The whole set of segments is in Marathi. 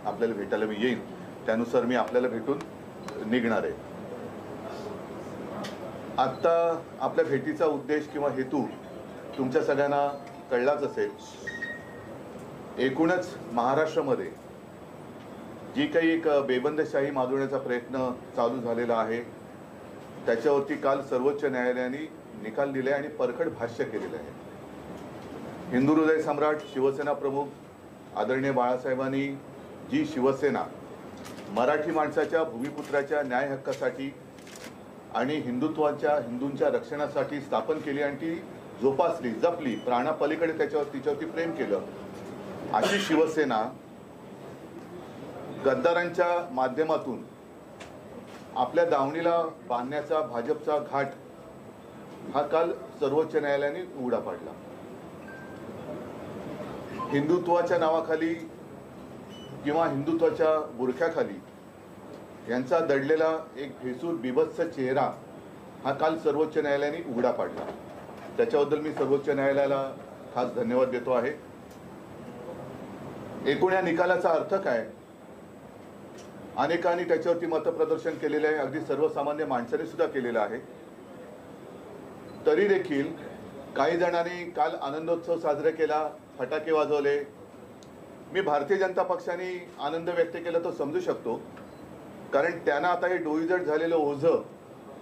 आपल्याला भेटायला मी येईन, त्यानुसार मी आपल्याला भेटून निघणार आहे. आत्ता आपल्या भेटीचा उद्देश किंवा हेतू तुमच्या सगळ्यांना कळलाच असेल. एकूणच महाराष्ट्रामध्ये जी काही एक बेबंदशाही माजवण्याचा प्रयत्न चालू झालेला आहे त्याच्यावरती काल सर्वोच्च न्यायालयाने निकाल दिले आणि परखड भाष्य केलेलं आहे. हिंदू हृदय सम्राट शिवसेना प्रमुख आदरणीय बाळासाहेबांनी जी शिवसेना मराठी माणसाच्या भूमिपुत्राच्या न्याय हक्कासाठी आणि हिंदूंच्या रक्षणासाठी स्थापन केली आणि ती जोपासली, जपली, प्राणापलीकडे तिच्यावरती प्रेम केलं, अशी शिवसेना गद्दारांच्या माध्यमातून आपल्या दावणीला बांधण्याचा भाजपचा घाट हा काल सर्वोच्च न्यायालयाने उघडा पाडला. हिंदुत्वाच्या नावाखाली किंवा हिंदुत्वाच्या बुरख्याखाली यांचा दडलेला एक भेसूर बिभत्स चेहरा हा काल सर्वोच्च न्यायालयाने उघडा पाडला. त्याच्याबद्दल मी सर्वोच्च न्यायालयाला खास धन्यवाद देतो आहे. एकूण या निकालाचा अर्थ काय? अनेकांनी त्याच्यावरती मतप्रदर्शन केलेले आहे, अगदी सर्वसामान्य माणसाने सुद्धा केलेलं आहे. तरी देखील काही जणांनी काल आनंदोत्सव साजरा केला, फटाके वाजवले. मी भारतीय जनता पक्षाने आनंद व्यक्त केला तो समजू शकतो, कारण त्यांना आता हे डोईजड झालेलं ओझं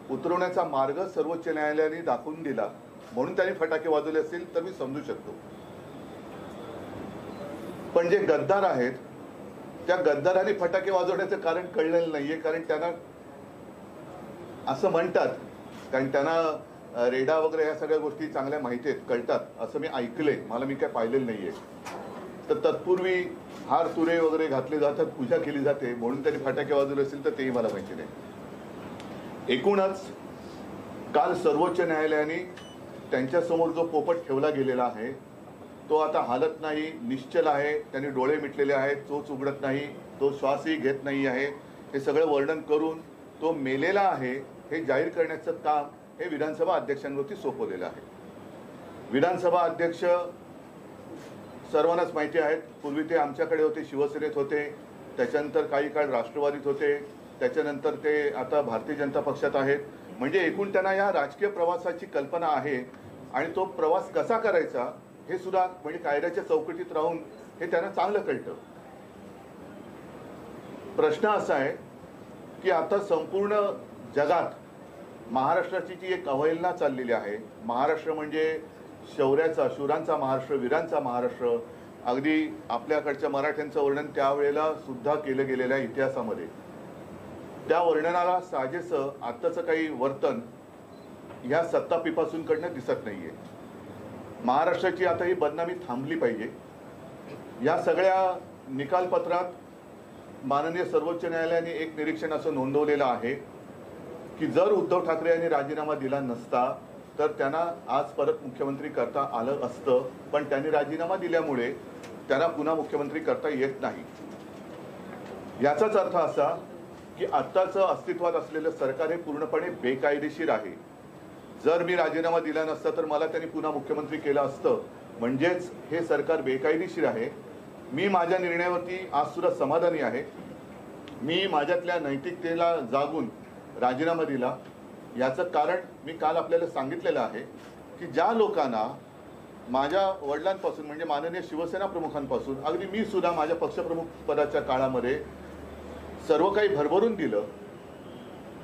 उतरवण्याचा मार्ग सर्वोच्च न्यायालयाने दाखवून दिला म्हणून त्यांनी फटाके वाजवले असतील तर मी समजू शकतो. पण जे गद्दार आहेत त्या गद्दारांनी फटाके वाजवण्याचं कारण कळलेलं नाहीये, कारण त्यांना असं म्हणतात, कारण त्यांना रेडा वगैरे ह्या सगळ्या गोष्टी चांगल्या माहिती आहेत, कळतात असं मी ऐकलंय, मी काय पाहिलेलं नाहीये. तर तत्पूर्वी हार तुरे वगैरे घातले जातात, पूजा केली जाते म्हणून त्यांनी फटाके वाजवले असेल तर तेही मला माहिती नाही. एकूणच काल सर्वोच्च न्यायालयाने त्यांच्यासमोर जो पोपट ठेवला गेलेला आहे तो आता हालत नाही, निश्चल आहे, त्यांनी डोळे मिटलेले आहेत, चोच उघडत नाही, तो श्वासही घेत नाही आहे, हे सगळं वर्णन करून तो मेलेला आहे हे जाहीर करण्याचं काम हे विधानसभा अध्यक्षांवरती सोपवलेलं आहे. विधानसभा अध्यक्ष सर्वांनाच माहिती आहेत, पूर्वी ते आमच्याकडे होते, शिवसेनेत होते, त्याच्यानंतर काही काळ राष्ट्रवादीत होते, त्याच्यानंतर ते आता भारतीय जनता पक्षात आहेत. म्हणजे एकूण त्यांना या राजकीय प्रवासाची कल्पना आहे आणि तो प्रवास कसा करायचा हे सुद्धा म्हणजे कायद्याच्या चौकटीत राहून हे त्यांना चांगलं कळतं. प्रश्न असा आहे की आता संपूर्ण जगात महाराष्ट्राची जी एक अवहेलना चाललेली आहे, महाराष्ट्र म्हणजे शौर्याचा, शूरांचा महाराष्ट्र, वीरांचा महाराष्ट्र, अगदी आपल्याकडच्या मराठ्यांचं वर्णन त्यावेळेला सुद्धा केलं गेलेलं आहे इतिहासामध्ये, त्या वर्णनाला साजेसं आत्ताचं काही वर्तन ह्या सत्ता पिपासूंकडनं दिसत नाहीये. महाराष्ट्राची आता ही बदनामी थांबली पाहिजे. या सगळ्या निकालपत्रात माननीय सर्वोच्च न्यायालयाने एक निरीक्षण असं नोंदवलेलं आहे की जर उद्धव ठाकरे यांनी राजीनामा दिला नसता तर त्यांना आज परत मुख्यमंत्री करता आलं असतं, पण त्यांनी राजीनामा दिल्यामुळे त्यांना पुन्हा मुख्यमंत्री करता येत नाही. याचाच अर्थ असा की आत्ताचं अस्तित्वात असलेलं सरकार हे पूर्णपणे बेकायदेशीर आहे. जर मी राजीनामा दिला नसता तर मला त्यांनी पुन्हा मुख्यमंत्री केलं असतं, म्हणजेच हे सरकार बेकायदेशीर आहे. मी माझ्या निर्णयावरती आज सुद्धा समाधानी आहे. मी माझ्यातल्या नैतिकतेला जागून राजीनामा दिला. याचं कारण मी काल आपल्याला सांगितलेलं आहे की ज्या लोकांना माझ्या वडिलांपासून म्हणजे माननीय शिवसेना प्रमुखांपासून अगदी मी सुद्धा माझ्या पक्षप्रमुख पदाच्या काळामध्ये सर्व काही भरभरून दिलं,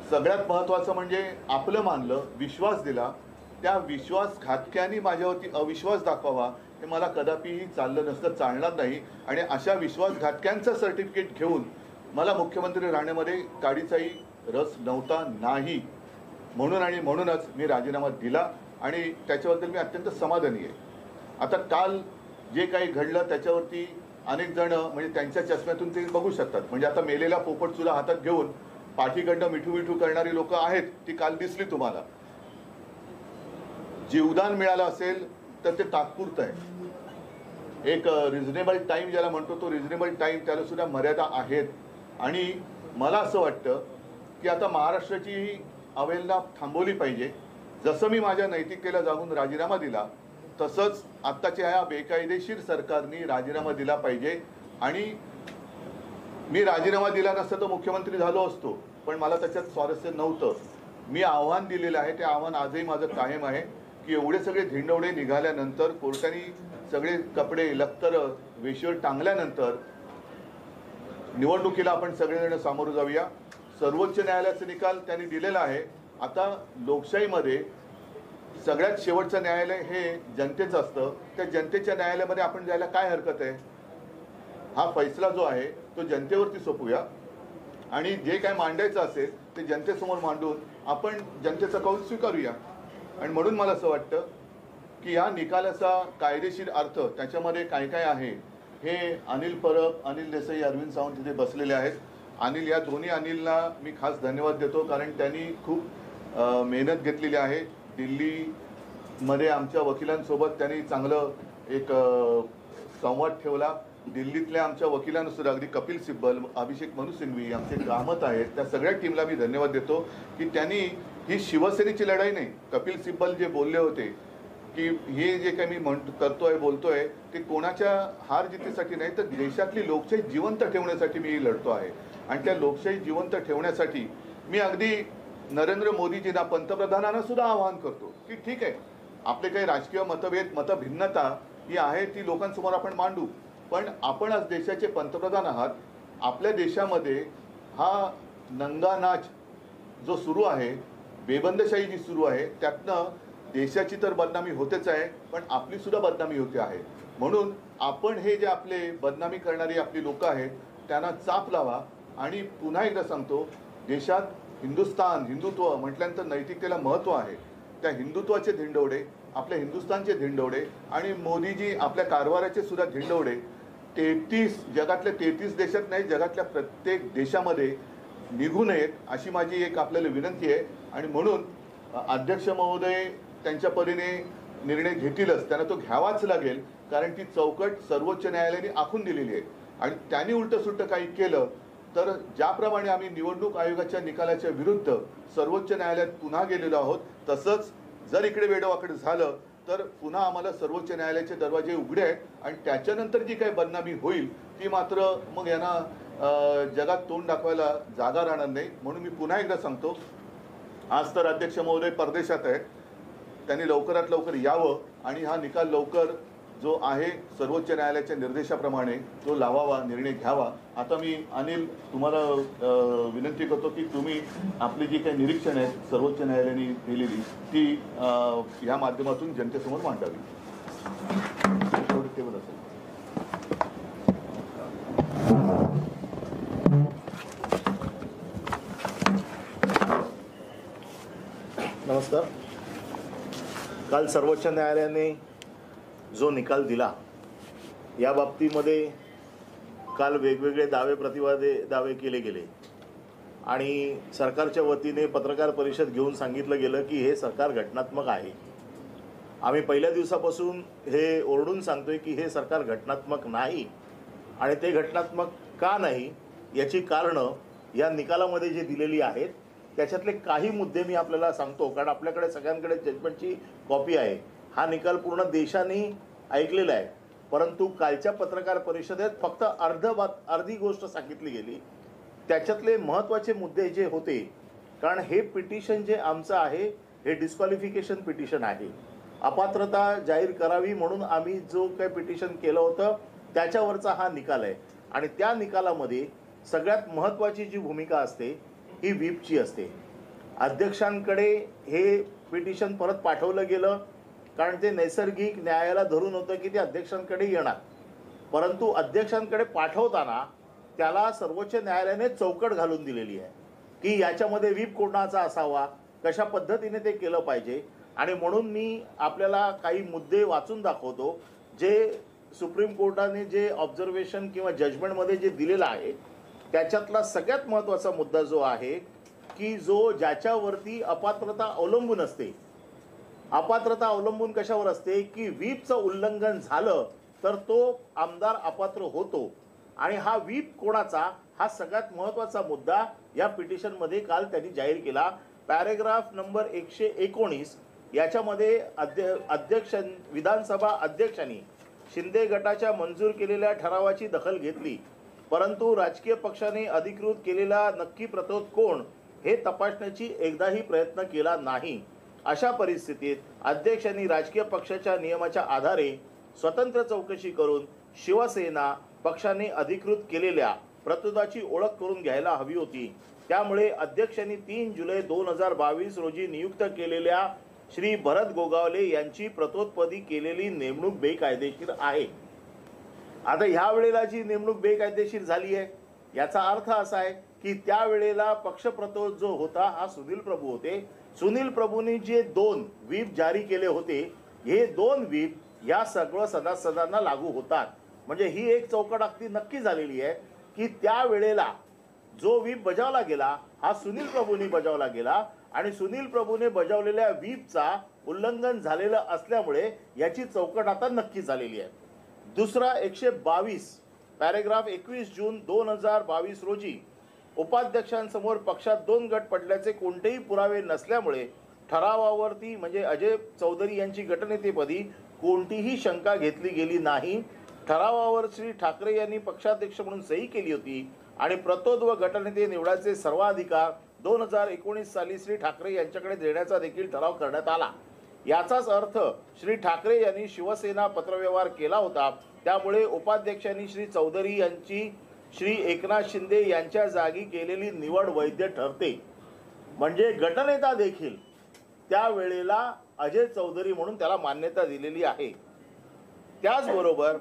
सगळ्यात महत्त्वाचं म्हणजे आपलं मानलं, विश्वास दिला, त्या विश्वासघातक्यांनी माझ्यावरती अविश्वास दाखवावा हे मला कदापिही चाललं नसतं, चालणार नाही. आणि अशा विश्वासघातक्यांचं सर्टिफिकेट घेऊन मला मुख्यमंत्री राहण्यामध्ये काडीचाही रस नव्हता नाही. म्हणूनच मी राजीनामा दिला आणि त्याच्याबद्दल मी अत्यंत समाधानी आहे. आता काल जे काही घडलं त्याच्यावरती अनेक जण म्हणजे त्यांच्या चष्म्यातून ते बघू शकतात. म्हणजे आता मेलेला पोपट सुद्धा हातात घेऊन पाठीकडनं मिठू मिठू करणारी लोक आहेत, ती काल दिसली तुम्हाला. जीवदान मिळालं असेल तर ते तात्पुरतं आहे. एक रिझनेबल टाइम ज्याला म्हणतो तो रिझनेबल टाइम, त्याला सुद्धा मर्यादा आहेत. आणि मला असं वाटतं की आता महाराष्ट्राची ही अवहेलना थांबवली पाहिजे. जसं मी माझ्या नैतिकतेला जागून राजीनामा दिला तसंच आत्ताच्या ह्या बेकायदेशीर सरकारने राजीनामा दिला पाहिजे आणि मी राजीनामा दिला नसता तर मुख्यमंत्री झालो असतो, पण मला त्याच्यात स्वारस्य नव्हतं. मी आव्हान दिलेलं आहे, ते आव्हान आजही माझं कायम आहे की एवढे सगळे धिंडवडे निघाल्यानंतर, कोर्टाने सगळे कपडे लक्तर वेशीवर टांगल्यानंतर निवडणुकीला आपण सगळेजण सामोरं जाऊया. सर्वोच्च न्यायालयाचा निकाल त्यांनी दिलेला आहे. आता लोकशाहीमध्ये सगळ्यात शेवटचं न्यायालय हे जनतेचं असतं. त्या जनतेच्या न्यायालयामध्ये आपण जायला काय हरकत आहे? हा फैसला जो आहे तो जनतेवरती सोपूया आणि जे काय मांडायचं असेल ते जनतेसमोर मांडून आपण जनतेचा कौल स्वीकारूया. आणि म्हणून मला असं वाटतं की या निकालाचा कायदेशीर अर्थ त्याच्यामध्ये काय काय आहे हे अनिल परब, अनिल देसाई, अरविंद सावंत तिथे बसलेले आहेत. अनिल, या दोन्ही अनिलला मी खास धन्यवाद देतो, कारण त्यांनी खूप मेहनत घेतलेली आहे. दिल्लीमध्ये आमच्या वकिलांसोबत त्यांनी चांगलं एक संवाद ठेवला. दिल्लीतल्या आमच्या वकिलांना सुद्धा, अगदी कपिल सिब्बल, अभिषेक मनु सिंघवी, आमचे कामत आहेत, त्या सगळ्या टीमला मी धन्यवाद देतो की त्यांनी ही शिवसेनेची लढाई नाही. कपिल सिब्बल जे बोलले होते की हे जे काही मी बोलतोय ते कोणाच्या हार जितीसाठी नाही, तर देशातली लोकशाही जिवंत ठेवण्यासाठी मी लढतो आहे. आणि त्या लोकशाही जिवंत ठेवण्यासाठी मी अगदी नरेंद्र मोदीजींना, पंतप्रधानांना सुद्धा आवाहन करतो की ठीक आहे, आपले काही राजकीय मतभिन्नता ही आहे ती लोकांसमोर आपण मांडू, पण आपण आज देशाचे पंतप्रधान आहात. आपल्या देशामध्ये हा नंगा नाच जो सुरू आहे, बेबंदशाही जी सुरू आहे, त्यातनं देशाची तर बदनामी होतेच आहे, पण आपली सुद्धा बदनामी होते आहे. म्हणून आपण हे जे आपले बदनामी करणारी आपली लोक आहेत त्यांना चाप लावा. आणि पुन्हा एकदा सांगतो, देशात हिंदुत्व म्हटल्यानंतर नैतिकतेला महत्त्व आहे. त्या हिंदुत्वाचे धिंडवडे, आपल्या हिंदुस्थानचे धिंडवडे आणि मोदीजी आपल्या कारभाराचे सुद्धा धिंडवडे जगातल्या 33 देशात नाही, जगातल्या प्रत्येक देशामध्ये निघू नयेत अशी माझी एक आपल्याला विनंती आहे. आणि म्हणून अध्यक्ष महोदय त्यांच्या परीने निर्णय घेतीलच, त्यांना तो घ्यावाच लागेल, कारण ती चौकट सर्वोच्च न्यायालयाने आखून दिलेली आहे. आणि त्यांनी उलटं सुलटं काही केलं तर ज्याप्रमाणे आम्ही निवडणूक आयोगाच्या निकालाच्या विरुद्ध सर्वोच्च न्यायालयात पुन्हा गेलेलो आहोत, तसंच जर इकडे वेडवाकड झालं तर पुन्हा आम्हाला सर्वोच्च न्यायालयाचे दरवाजे उघडे आहेत. आणि त्याच्यानंतर जी काही बदनामी होईल ती मात्र मग यांना जगात तोंड दाखवायला जागा राहणार नाही. म्हणून मी पुन्हा एकदा सांगतो, आज तर अध्यक्ष महोदय परदेशात आहेत, त्यांनी लवकरात लवकर यावं आणि हा निकाल लवकर जो आहे सर्वोच्च न्यायालयाच्या निर्देशाप्रमाणे तो लावावा, निर्णय घ्यावा. आता मी अनिल तुम्हाला विनंती करतो की तुम्ही आपली जी काही निरीक्षण आहे सर्वोच्च न्यायालयाने दिलेली ती या माध्यमातून जनतेसमोर मांडावी. टेबल असेल. नमस्कार. काल सर्वोच्च न्यायालयाने जो निकाल दिला या बाबतीमध्ये काल वेगवेगळे दावे केले गेले आणि सरकारच्या वतीने पत्रकार परिषद घेऊन सांगितलं गेलं की हे सरकार घटनात्मक आहे. आम्ही पहिल्या दिवसापासून हे ओरडून सांगतोय की हे सरकार घटनात्मक नाही आणि ते घटनात्मक का नाही याची कारणं या निकालामध्ये जे दिलेली आहेत त्याच्यातले काही मुद्दे मी आपल्याला सांगतो, कारण आपल्याकडे सगळ्यांकडे जजमेंटची कॉपी आहे. हा निकाल पूर्ण देशाने ऐकलेला आहे, परंतु कालच्या पत्रकार परिषदेत फक्त अर्धी गोष्ट सांगितली गेली. त्याच्यातले महत्त्वाचे मुद्दे जे होते, कारण हे पिटिशन जे आमचं आहे हे डिस्क्वालिफिकेशन पिटिशन आहे. अपात्रता जाहीर करावी म्हणून आम्ही जो काही पिटिशन केलं होतं त्याच्यावरचा हा निकाल आहे. आणि त्या निकालामध्ये सगळ्यात महत्त्वाची जी भूमिका असते ही व्हीपची असते. अध्यक्षांकडे हे पिटिशन परत पाठवलं गेलं, कारण ते नैसर्गिक न्यायाला धरून होतं की ते अध्यक्षांकडे येणार, परंतु अध्यक्षांकडे पाठवताना त्याला सर्वोच्च न्यायालयाने चौकट घालून दिलेली आहे की याच्यामध्ये व्हीप कोणाचा असावा, कशा पद्धतीने ते केलं पाहिजे. आणि म्हणून मी आपल्याला काही मुद्दे वाचून दाखवतो जे सुप्रीम कोर्टाने जे ऑब्झर्वेशन किंवा जजमेंटमध्ये जे दिलेलं आहे. त्याच्यातला सगळ्यात महत्त्वाचा मुद्दा जो आहे की ज्याच्यावरती अपात्रता अवलंबून असते. अपात्रता अवलंबून कशावर असते की व्हीपचं उल्लंघन झालं तर तो आमदार अपात्र होतो. आणि हा व्हीप कोणाचा, हा सगळ्यात महत्त्वाचा मुद्दा या पिटिशनमध्ये काल त्यांनी जाहीर केला. पॅरेग्राफ नंबर 119 याच्यामध्ये विधानसभा अध्यक्षांनी शिंदे गटाच्या मंजूर केलेल्या ठरावाची दखल घेतली परंतु राजकीय पक्षाने अधिकृत केलेला नक्की प्रतोद कोण हे तपासण्याची एकदाही प्रयत्न केला नाही। अशा परिस्थितीत अध्यक्षांनी राजकीय पक्षाच्या नियमाच्या आधारे स्वतंत्र चौकशी करून शिवसेना पक्षाने अधिकृत केलेल्या प्रतोदाची ओळख करून घ्यायला हवी होती। त्यामुळे अध्यक्षांनी 3 जुलै 2022 रोजी नियुक्त केलेल्या श्री भरत गोगावले यांची प्रतोदपदी केलेली नेमणूक बेकायदेशीर आहे। आता ह्या वेळेला जी नेमणूक बेकायदेशीर झाली आहे याचा अर्थ असा आहे की त्यावेळेला पक्षप्रतोद जो होता हा सुनील प्रभू होते। सुनील प्रभूंनी जे 2 व्हीप जारी केले होते हे 2 व्हीप या सगळं सदस्यांना लागू होतात। म्हणजे ही एक चौकट अगदी नक्की झालेली आहे की त्यावेळेला जो व्हीप बजावला गेला हा सुनील प्रभूंनी बजावला गेला आणि सुनील प्रभूने बजावलेल्या व्हीपचा उल्लंघन झालेलं असल्यामुळे याची चौकट आता नक्की झालेली आहे। दुसरा 122 पॅरेग्राफ 21 जून 2022 रोजी उपाध्यक्षांसमोर पक्षात 2 गट पडल्याचे कोणतेही पुरावे नसल्यामुळे ठरावावरती म्हणजे अजय चौधरी यांची गटनेतेपदी कोणतीही शंका घेतली गेली नाही। ठरावावर श्री ठाकरे यांनी पक्षाध्यक्ष म्हणून सही केली होती आणि प्रतोद व गटनेते निवडायचे सर्वाधिकार 2019 साली श्री ठाकरे यांच्याकडे देण्याचा देखील ठराव करण्यात आला। याचाच अर्थ श्री ठाकरे यांनी शिवसेना पत्रव्यवहार केला होता। त्यामुळे उपाध्यक्षांनी श्री चौधरी यांची श्री एकनाथ शिंदे यांच्या जागी केलेली निवड वैध ठरते। म्हणजे गटनेता देखील त्यावेळेला अजय चौधरी म्हणून त्याला मान्यता दिलेली आहे। त्याचबरोबर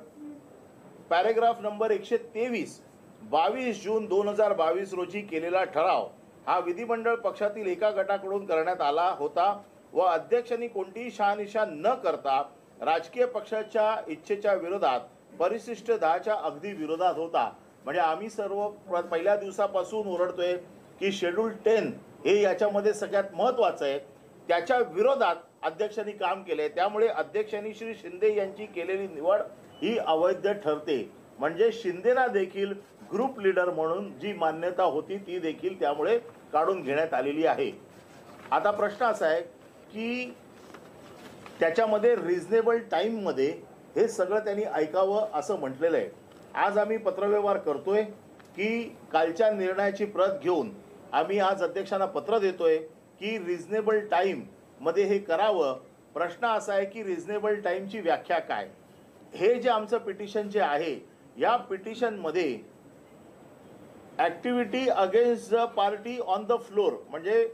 पॅरेग्राफ नंबर 123 22 जून 2022 रोजी केलेला ठराव हा विधिमंडळ पक्षातील एका गटाकडून करण्यात आला होता व अध्यक्षांनी कोणतीही शहानिशा न करता राजकीय पक्षाच्या इच्छेच्या विरोधात परिशिष्ट 10च्या अगदी विरोधात होता। म्हणजे आम्ही सर्व पहिल्या दिवसापासून ओरडतोय की शेड्यूल 10 हे याच्यामध्ये सगळ्यात महत्त्वाचं आहे, त्याच्या विरोधात अध्यक्षांनी काम केले। त्यामुळे अध्यक्षांनी श्री शिंदे यांची केलेली निवड ही अवैध ठरते। म्हणजे शिंदेना देखील ग्रुप लीडर म्हणून जी मान्यता होती ती देखील त्यामुळे काढून घेण्यात आलेली आहे। आता प्रश्न असा आहे की त्याच्यामध्ये रिझनेबल टाइम मध्ये हे सगळं त्यांनी ऐकावं असं म्हटलेलं आहे। आज आम्ही पत्रव्यवहार करतोय की कालच्या निर्णयाची प्रत घेऊन आम्ही आज अध्यक्षांना पत्र देतोय की रिझनेबल टाइम मध्ये हे करावं। प्रश्न असा आहे की रिझनेबल टाइमची व्याख्या काय। हे जे आमचं पिटिशन जे आहे या पिटिशन मध्ये activity against the party on the floor म्हणजे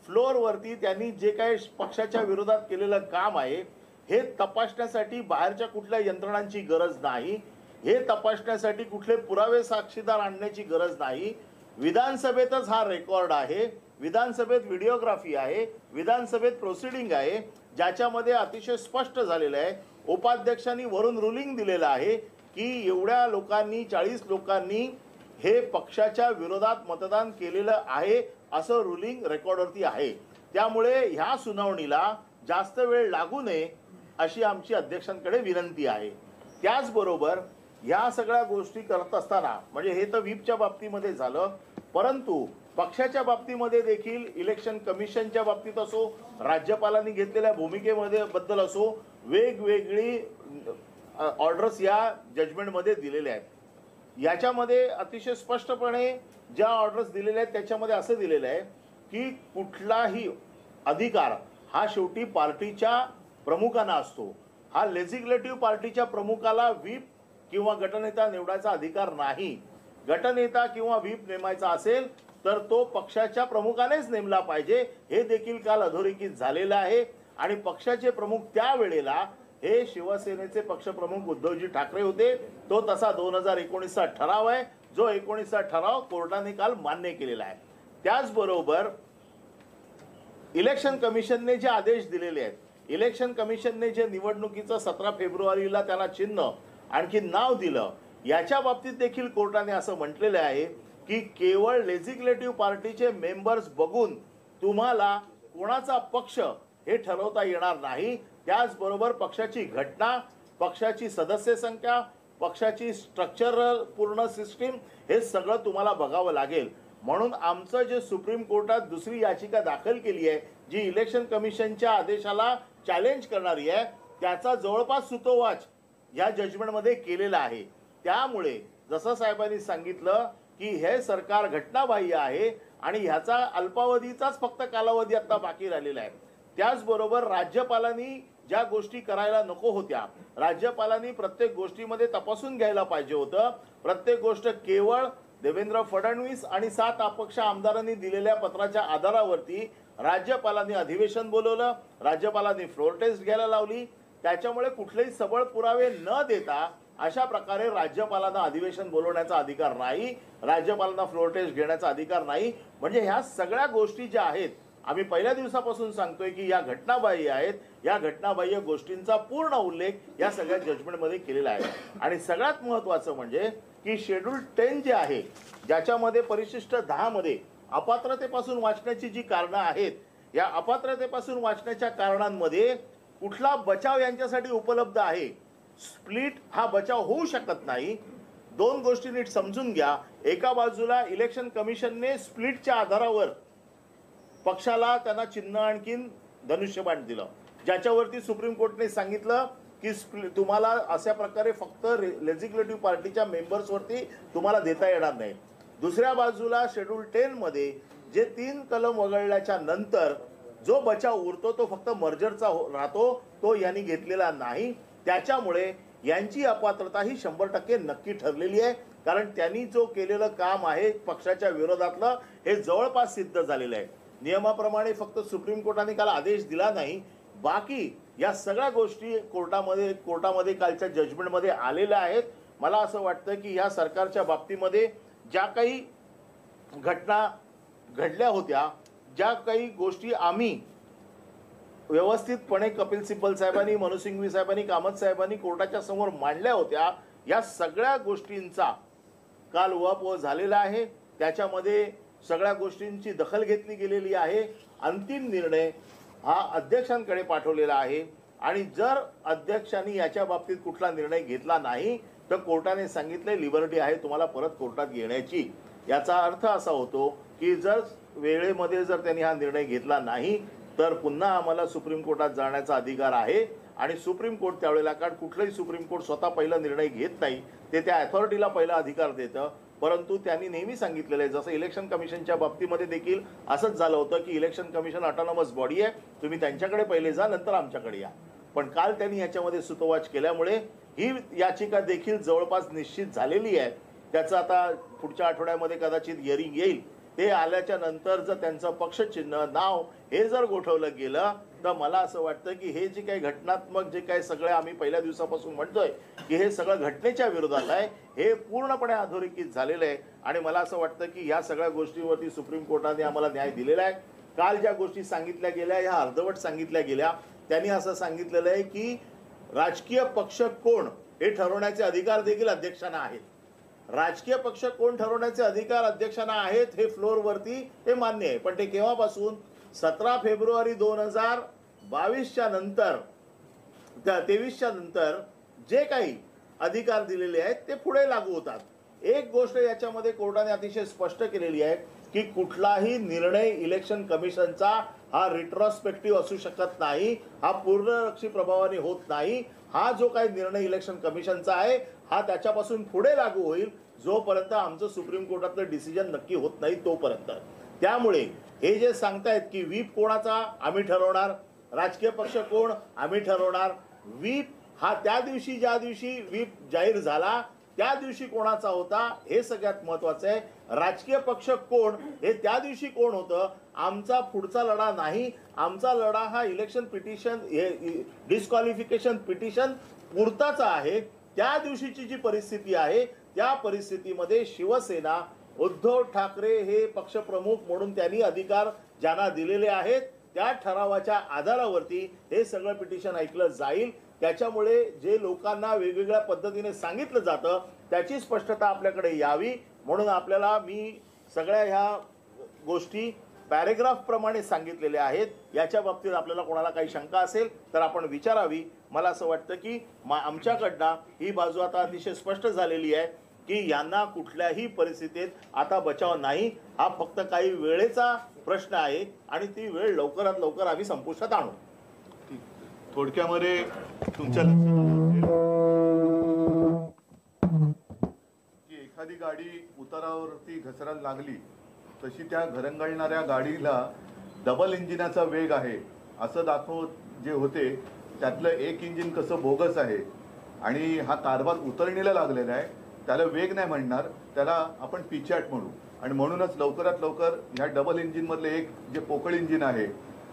फ्लोअरवरती त्यांनी जे काही पक्षाच्या विरोधात केलेलं काम आहे हे तपासण्यासाठी बाहेरच्या कुठल्या यंत्रणांची गरज नाही। हे तपासण्यासाठी कुठले पुरावे साक्षीदार आणण्याची गरज नाही। विधानसभेतच हा रेकॉर्ड आहे, विधानसभेत व्हिडिओग्राफी आहे, विधानसभेत प्रोसिडिंग आहे ज्याच्यामध्ये अतिशय स्पष्ट झालेलं आहे। उपाध्यक्षांनी वरून रुलिंग दिलेलं आहे की एवढ्या लोकांनी 40 लोकांनी हे पक्षाच्या विरोधात मतदान केलेलं आहे असं रुलिंग रेकॉर्डवरती आहे। त्यामुळे ह्या सुनावणीला जास्त वेळ लागू नये अशी आमची अध्यक्षांकडे विनंती आहे। त्याचबरोबर ह्या सगळ्या गोष्टी करत असताना म्हणजे हे तर व्हीपच्या बाबतीमध्ये झालं, परंतु पक्षाच्या बाबतीमध्ये देखील इलेक्शन कमिशनच्या बाबतीत असो, राज्यपालांनी घेतलेल्या भूमिकेमध्ये बद्दल असो, वेगवेगळी ऑर्डर्स या जजमेंटमध्ये दिलेल्या आहेत। याच्यामध्ये अतिशय स्पष्टपणे ज्या ऑर्डर्स दिलेल्या आहेत त्याच्यामध्ये असं दिलेलं आहे की कुठलाही अधिकार हा शेवटी पार्टीच्या प्रमुखांना असतो। हा लेजिस्लेटिव्ह पार्टीच्या प्रमुखाला व्हीप किंवा गटनेता निवडायचा अधिकार नाही। गटनेता किंवा व्हीप नेमायचा असेल तर तो पक्षाच्या प्रमुखानेच नेमला पाहिजे। हे देखील काल अधोरेखित झालेलं आहे आणि पक्षाचे प्रमुख त्यावेळेला हे शिवसेनेचे पक्षप्रमुख उद्धवजी ठाकरे होते। तो तसा 2019चा ठराव आहे जो 19चा ठराव कोर्टाने काल मान्य केलेला आहे। त्याचबरोबर इलेक्शन कमिशनने जे आदेश दिलेले आहेत, इलेक्शन कमिशनने जे निवडणुकीचं 17 फेब्रुवारीला त्याला चिन्ह आणखी नाव दिलं याच्या बाबतीत देखील कोर्टाने असं म्हटलेलं आहे की केवळ लेजिस्लेटिव्ह पार्टीचे मेंबर्स बघून तुम्हाला कोणाचा पक्ष हे ठरवता येणार नाही। त्याचबरोबर पक्षाची घटना, पक्षाची सदस्य संख्या, पक्षाची स्ट्रक्चरल पूर्ण सिस्टीम हे सगळं तुम्हाला बघावं लागेल। म्हणून आमचं जे सुप्रीम कोर्टात दुसरी याचिका दाखल केली आहे जी इलेक्शन कमिशनच्या आदेशाला चॅलेंज करणारी आहे त्याचा जवळपास सुतोवाच या जजमेंटमध्ये केलेला आहे। त्यामुळे जसं साहेबांनी सांगितलं की हे सरकार घटनाबाह्य आहे आणि ह्याचा अल्पावधीचाच फक्त कालावधी आता बाकी राहिलेला आहे. त्याचबरोबर राज्यपालांनी ज्या गोष्टी करायला नको होत्या, राज्यपालांनी प्रत्येक गोष्टीमध्ये तपासून घ्यायला पाहिजे होतं. प्रत्येक गोष्ट केवळ देवेंद्र फडणवीस आणि 7 अपक्ष आमदारांनी दिलेल्या पत्राच्या आधारावरती राज्यपालांनी अधिवेशन बोलवलं, राज्यपालांनी फ्लोर टेस्ट घ्यायला लावली. त्याच्यामुळे कुठलेही सबळ पुरावे न देता अशा प्रकारे राज्यपालांना अधिवेशन बोलवण्याचा अधिकार नाही, राज्यपालांना फ्लोर टेस्ट घेण्याचा अधिकार नाही. म्हणजे ह्या सगळ्या गोष्टी ज्या आहेत, आम्ही पहिल्या दिवसापासून सांगतोय की या घटनाबाह्य आहेत. या घटनाबाह्य गोष्टींचा पूर्ण उल्लेख या सगळ्या जजमेंटमध्ये केलेला आहे. आणि सगळ्यात महत्त्वाचं म्हणजे की शेड्यूल 10 जे आहे, ज्याच्यामध्ये परिशिष्ट 10 मध्ये अपात्रतेपासून वाचण्याची जी कारणं आहेत, या अपात्रतेपासून वाचण्याच्या कारणांमध्ये कुठला बचाव यांच्यासाठी उपलब्ध आहे. स्प्लिट हा बचाव होऊ शकत नाही. दोन गोष्टी नीट समजून घ्या. एका बाजूला इलेक्शन कमिशनने स्प्लिटच्या आधारावर पक्षाला त्यांना चिन्ह आणखीन धनुष्यबाण दिलं, ज्याच्यावरती सुप्रीम कोर्टने सांगितलं की तुम्हाला अशा प्रकारे फक्त लेजिस्लेटिव्ह पार्टीच्या मेंबर्सवरती तुम्हाला देता येणार नाही. दुसऱ्या बाजूला शेड्यूल 10 मध्ये जे 3 कलम वगळल्याच्या नंतर जो बचाव उरतो तो फक्त मर्जरचा राहतो, तो यांनी घेतलेला नाही. त्याच्यामुळे यांची अपात्रता ही 100% नक्की ठरलेली आहे. कारण त्यांनी जो केलेलं काम आहे पक्षाच्या विरोधातलं, हे जवळपास सिद्ध झालेलं आहे. नियमाप्रमाणे फक्त सुप्रीम कोर्टाने काल आदेश दिला नाही, बाकी या सगळ्या गोष्टी कोर्टामध्ये कालच्या जजमेंटमध्ये आलेल्या आहेत. मला असं वाटतं की या सरकारच्या बाबतीमध्ये ज्या काही घटना घडल्या होत्या, ज्या काही गोष्टी आम्ही व्यवस्थितपणे कपिल सिब्बल साहेबांनी, मनोज सिंघवी साहेबांनी, कामत साहेबांनी कोर्टाच्या समोर मांडल्या होत्या, या सगळ्या गोष्टींचा काल उहापोह झालेला आहे. त्याच्यामध्ये सगळ्या गोष्टींची दखल घेतली गेलेली आहे. अंतिम निर्णय हा अध्यक्षांकडे पाठवलेला आहे आणि जर अध्यक्षांनी याच्या बाबतीत कुठला निर्णय घेतला नाही तर कोर्टाने सांगितले लिबर्टी आहे तुम्हाला परत कोर्टात येण्याची. याचा अर्थ असा होतो की जर वेळेमध्ये जर त्यांनी हा निर्णय घेतला नाही तर पुन्हा आम्हाला सुप्रीम कोर्टात जाण्याचा अधिकार आहे. आणि सुप्रीम कोर्ट त्यावेळेला, कारण कुठलंही सुप्रीम कोर्ट स्वतः पहिला निर्णय घेत नाही, ते त्या अथॉरिटीला पहिला अधिकार देतं. परंतु त्यांनी नेहमी सांगितलेलं आहे, जसं इलेक्शन कमिशनच्या बाबतीमध्ये देखील असंच झालं होतं की इलेक्शन कमिशन ऑटोनॉमस बॉडी आहे, तुम्ही त्यांच्याकडे पहिले जा, नंतर आमच्याकडे या. पण काल त्यांनी याच्यामध्ये सुतोवाच केल्यामुळे ही याचिका देखील जवळपास निश्चित झालेली आहे. त्याचं आता पुढच्या आठवड्यामध्ये कदाचित हिअरिंग येईल. ते आल्याच्या नंतर जर त्यांचं पक्षचिन्ह, नाव हे जर गोठवलं गेलं तर मला असं वाटतं की हे जे काही घटनात्मक जे काही सगळे आम्ही पहिल्या दिवसापासून म्हणतोय की हे सगळं घटनेच्या विरोधात आहे, हे पूर्णपणे अधोरेखित झालेलं आहे. आणि मला असं वाटतं की या सगळ्या गोष्टीवरती सुप्रीम कोर्टाने आम्हाला न्याय दिलेला आहे. काल ज्या गोष्टी सांगितल्या गेल्या ह्या अर्धवट सांगितल्या गेल्या. त्यांनी असं सांगितलेलं आहे की राजकीय पक्ष कोण हे ठरवण्याचे अधिकार देखील अध्यक्षांना आहेत. राजकीय पक्ष कोण ठरवण्याचे अधिकार अध्यक्षांना आहेत हे फ्लोअरवरती हे मान्य आहे. पण ते केव्हापासून? 17 फेब्रुवारी 2022च्या नंतर, 23च्या नंतर जे काही अधिकार दिलेले आहेत ते पुढे लागू होतात. एक गोष्ट याच्यामध्ये कोर्टाने अतिशय स्पष्ट केलेली आहे की कुठलाही निर्णय इलेक्शन कमिशनचा हा रिट्रोस्पेक्टिव्ह असू शकत नाही, हा पूर्णरक्षी प्रभावाने होत नाही. हा जो काही निर्णय इलेक्शन कमिशनचा आहे हा त्याच्यापासून पुढे लागू होईल जोपर्यंत आमचं सुप्रीम कोर्टातलं डिसिजन नक्की होत नाही तोपर्यंत. त्यामुळे हे जे सांगतायत की व्हीप कोणाचा आम्ही ठरवणार, राजकीय पक्ष कोण आम्ही ठरवणार, व्हीप हा त्या दिवशी ज्या दिवशी व्हीप जाहीर झाला त्या दिवशी कोणाचा होता हे सगळ्यात महत्वाचं आहे. राजकीय पक्ष कोण हे त्या दिवशी कोण होतं, आमचा पुढचा लढा नाही. आमचा लढा हा इलेक्शन पिटिशन, हे डिस्क्वालिफिकेशन पिटिशन पुरताचा आहे. त्या दिवशीची जी परिस्थिती आहे त्या परिस्थितीमध्ये शिवसेना, उद्धव ठाकरे हे पक्षप्रमुख म्हणून त्यांनी अधिकार ज्यांना दिलेले आहेत त्या ठरावाच्या आधारावरती हे सगळं पिटिशन ऐकलं जाईल. त्याच्यामुळे जे लोकांना वेगवेगळ्या पद्धतीने सांगितलं जातं त्याची स्पष्टता आपल्याकडे यावी म्हणून आपल्याला मी सगळ्या ह्या गोष्टी पॅरेग्राफ प्रमाणे सांगितलेल्या आहेत. याच्या बाबतीत आपल्याला कोणाला काही शंका असेल तर आपण विचारावी. मला असं वाटतं की आमच्याकडनं ही बाजू आता अतिशय स्पष्ट झालेली आहे की यांना कुठल्याही परिस्थितीत आता बचाव नाही. हा फक्त काही वेळेचा प्रश्न आहे आणि ती वेळ लवकरात लवकर आम्ही संपुष्टात आणू. थोडक्यामध्ये तुमच्या लक्षात आलं असेल की एखादी गाडी उतारावरती घसरायला लागली तशी त्या घरंगळणाऱ्या गाडीला डबल इंजिनाचा वेग आहे असं दाखवत जे होते त्यातलं एक इंजिन कसं बोगस आहे आणि हा कारभार उतरणीला लागलेला आहे, त्याला वेग नाही म्हणणार, त्याला आपण पिचॅट म्हणू. आणि म्हणूनच लवकरात लवकर ह्या डबल इंजिनमधले एक जे पोकळ इंजिन आहे